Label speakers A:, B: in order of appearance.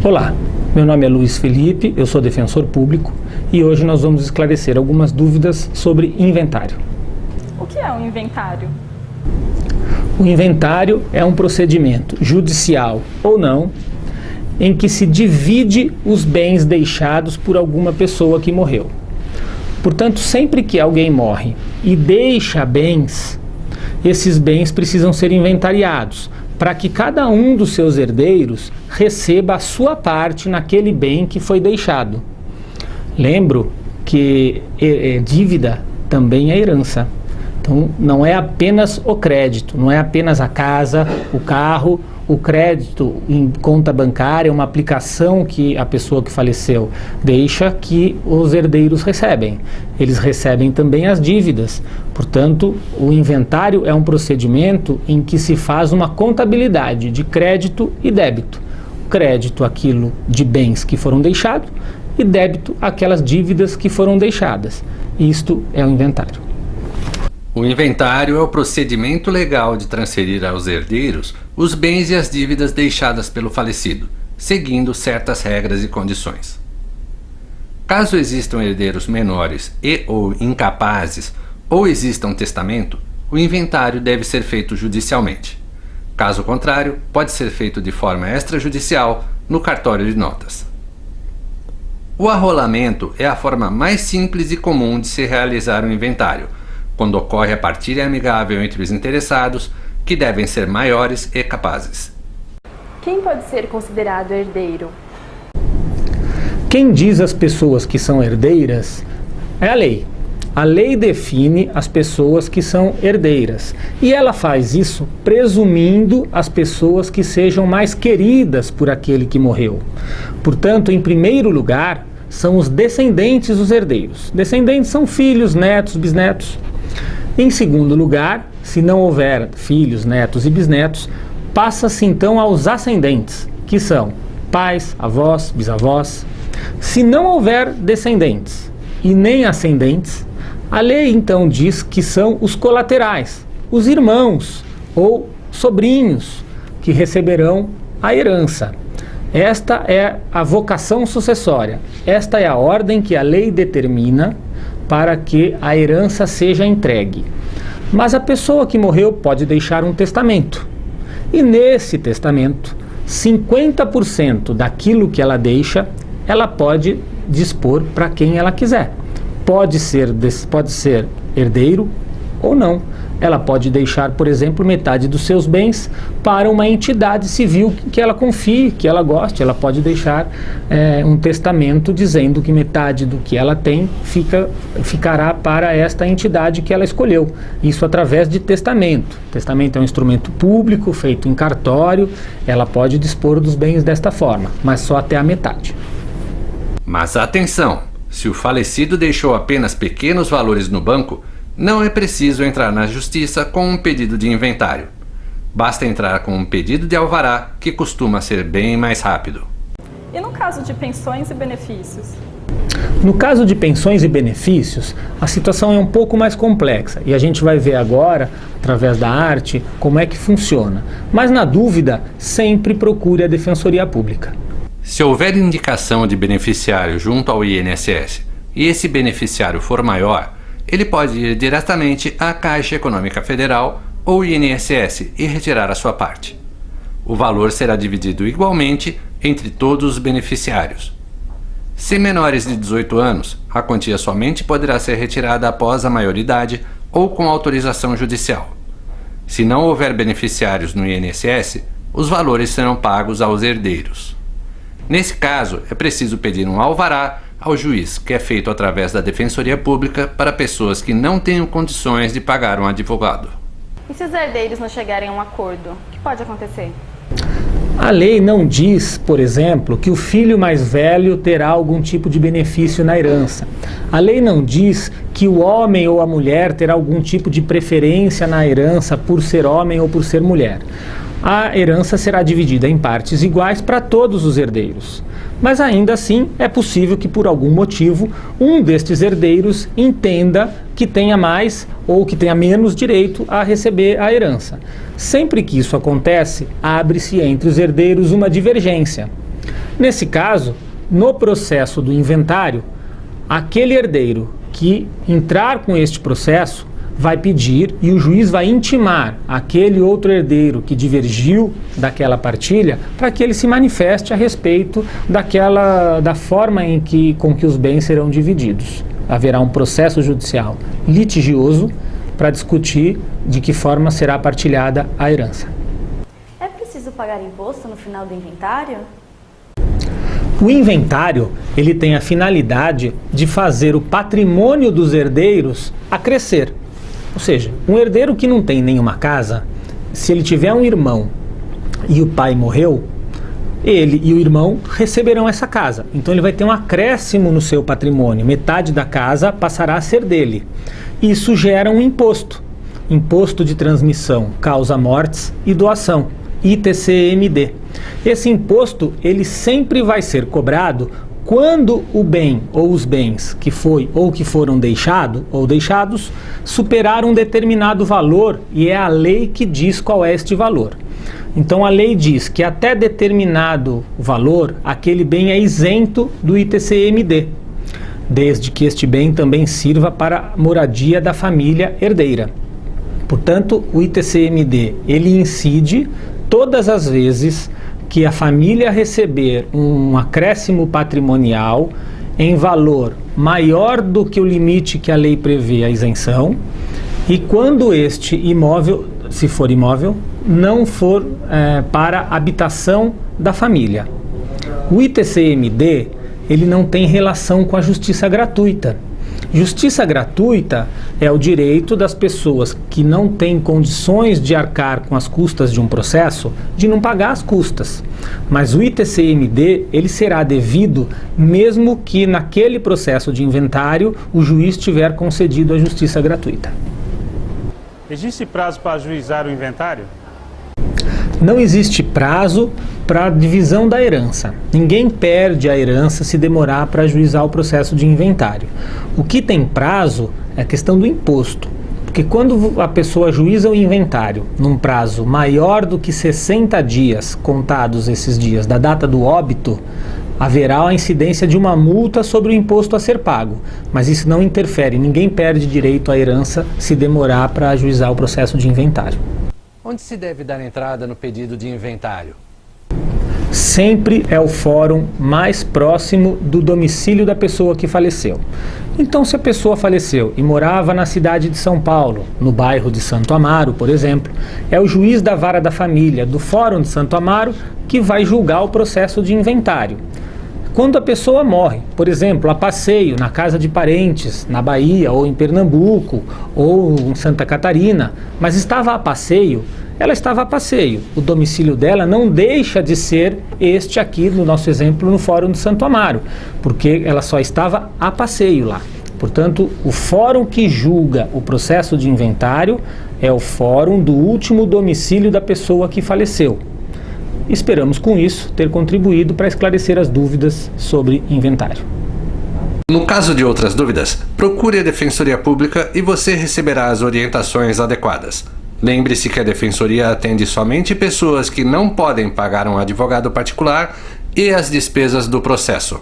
A: Olá, meu nome é Luiz Felipe, eu sou defensor público e hoje nós vamos esclarecer algumas dúvidas sobre inventário.
B: O que é um inventário?
A: O inventário é um procedimento judicial ou não em que se divide os bens deixados por alguma pessoa que morreu. Portanto, sempre que alguém morre e deixa bens, esses bens precisam ser inventariados para que cada um dos seus herdeiros receba a sua parte naquele bem que foi deixado. Lembro que dívida também é herança. Então, não é apenas o crédito, não é apenas a casa, o carro, o crédito em conta bancária, uma aplicação que a pessoa que faleceu deixa que os herdeiros recebem. Eles recebem também as dívidas. Portanto, o inventário é um procedimento em que se faz uma contabilidade de crédito e débito. Crédito, aquilo de bens que foram deixados, e débito, aquelas dívidas que foram deixadas. Isto é o inventário.
C: O inventário é o procedimento legal de transferir aos herdeiros os bens e as dívidas deixadas pelo falecido, seguindo certas regras e condições. Caso existam herdeiros menores ou incapazes, ou exista um testamento, o inventário deve ser feito judicialmente. Caso contrário, pode ser feito de forma extrajudicial no cartório de notas. O arrolamento é a forma mais simples e comum de se realizar um inventário, quando ocorre a partilha amigável entre os interessados, que devem ser maiores e capazes.
B: Quem pode ser considerado herdeiro?
A: Quem diz as pessoas que são herdeiras é a lei. A lei define as pessoas que são herdeiras. E ela faz isso presumindo as pessoas que sejam mais queridas por aquele que morreu. Portanto, em primeiro lugar, são os descendentes dos herdeiros. Descendentes são filhos, netos, bisnetos. Em segundo lugar, se não houver filhos, netos e bisnetos, passa-se então aos ascendentes, que são pais, avós, bisavós. Se não houver descendentes e nem ascendentes, a lei então diz que são os colaterais, os irmãos ou sobrinhos que receberão a herança. Esta é a vocação sucessória, esta é a ordem que a lei determina para que a herança seja entregue. Mas a pessoa que morreu pode deixar um testamento. E nesse testamento, 50% daquilo que ela deixa, ela pode dispor para quem ela quiser. Pode ser herdeiro ou não. Ela pode deixar, por exemplo, metade dos seus bens para uma entidade civil que ela confie, que ela goste. Ela pode deixar um testamento dizendo que metade do que ela tem ficará para esta entidade que ela escolheu. Isso através de testamento. Testamento é um instrumento público, feito em cartório. Ela pode dispor dos bens desta forma, mas só até a metade.
C: Mas atenção! Se o falecido deixou apenas pequenos valores no banco, não é preciso entrar na justiça com um pedido de inventário. Basta entrar com um pedido de alvará, que costuma ser bem mais rápido.
B: E no caso de pensões e benefícios?
A: No caso de pensões e benefícios, a situação é um pouco mais complexa e a gente vai ver agora, através da arte, como é que funciona. Mas na dúvida, sempre procure a Defensoria Pública.
C: Se houver indicação de beneficiário junto ao INSS e esse beneficiário for maior, ele pode ir diretamente à Caixa Econômica Federal ou INSS e retirar a sua parte. O valor será dividido igualmente entre todos os beneficiários. Se menores de 18 anos, a quantia somente poderá ser retirada após a maioridade ou com autorização judicial. Se não houver beneficiários no INSS, os valores serão pagos aos herdeiros. Nesse caso, é preciso pedir um alvará ao juiz, que é feito através da Defensoria Pública para pessoas que não tenham condições de pagar um advogado.
B: E se os herdeiros não chegarem a um acordo, o que pode acontecer?
A: A lei não diz, por exemplo, que o filho mais velho terá algum tipo de benefício na herança. A lei não diz que o homem ou a mulher terá algum tipo de preferência na herança por ser homem ou por ser mulher. A herança será dividida em partes iguais para todos os herdeiros. Mas ainda assim é possível que por algum motivo um destes herdeiros entenda que tenha mais ou que tenha menos direito a receber a herança. Sempre que isso acontece, abre-se entre os herdeiros uma divergência. Nesse caso, no processo do inventário, aquele herdeiro que entrar com este processo vai pedir e o juiz vai intimar aquele outro herdeiro que divergiu daquela partilha para que ele se manifeste a respeito da forma com que os bens serão divididos. Haverá um processo judicial litigioso para discutir de que forma será partilhada a herança.
B: É preciso pagar imposto no final do inventário?
A: O inventário, ele tem a finalidade de fazer o patrimônio dos herdeiros a crescer. Ou seja, um herdeiro que não tem nenhuma casa, se ele tiver um irmão e o pai morreu, ele e o irmão receberão essa casa. Então ele vai ter um acréscimo no seu patrimônio, metade da casa passará a ser dele. Isso gera um imposto. Imposto de transmissão, causa mortes e doação, ITCMD. Esse imposto, ele sempre vai ser cobrado quando o bem ou os bens que foi ou que foram deixados superar um determinado valor, e é a lei que diz qual é este valor. Então a lei diz que até determinado valor aquele bem é isento do ITCMD, desde que este bem também sirva para a moradia da família herdeira. Portanto, o ITCMD ele incide todas as vezes que a família receber um acréscimo patrimonial em valor maior do que o limite que a lei prevê a isenção, e quando este imóvel, se for imóvel, não for para habitação da família. O ITCMD ele não tem relação com a justiça gratuita. Justiça gratuita é o direito das pessoas que não têm condições de arcar com as custas de um processo, de não pagar as custas. Mas o ITCMD, ele será devido mesmo que naquele processo de inventário o juiz tiver concedido a justiça gratuita.
D: Existe prazo para ajuizar o inventário?
A: Não existe prazo para a divisão da herança. Ninguém perde a herança se demorar para ajuizar o processo de inventário. O que tem prazo é a questão do imposto. Porque quando a pessoa ajuiza o inventário num prazo maior do que 60 dias, contados esses dias da data do óbito, haverá a incidência de uma multa sobre o imposto a ser pago. Mas isso não interfere, ninguém perde direito à herança se demorar para ajuizar o processo de inventário.
C: Onde se deve dar entrada no pedido de inventário?
A: Sempre é o fórum mais próximo do domicílio da pessoa que faleceu. Então, se a pessoa faleceu e morava na cidade de São Paulo, no bairro de Santo Amaro, por exemplo, é o juiz da vara da família do Fórum de Santo Amaro que vai julgar o processo de inventário. Quando a pessoa morre, por exemplo, a passeio na casa de parentes, na Bahia ou em Pernambuco ou em Santa Catarina, mas estava a passeio, ela estava a passeio. O domicílio dela não deixa de ser este aqui, no nosso exemplo, no Fórum de Santo Amaro, porque ela só estava a passeio lá. Portanto, o fórum que julga o processo de inventário é o fórum do último domicílio da pessoa que faleceu. Esperamos, com isso, ter contribuído para esclarecer as dúvidas sobre inventário.
C: No caso de outras dúvidas, procure a Defensoria Pública e você receberá as orientações adequadas. Lembre-se que a Defensoria atende somente pessoas que não podem pagar um advogado particular e as despesas do processo.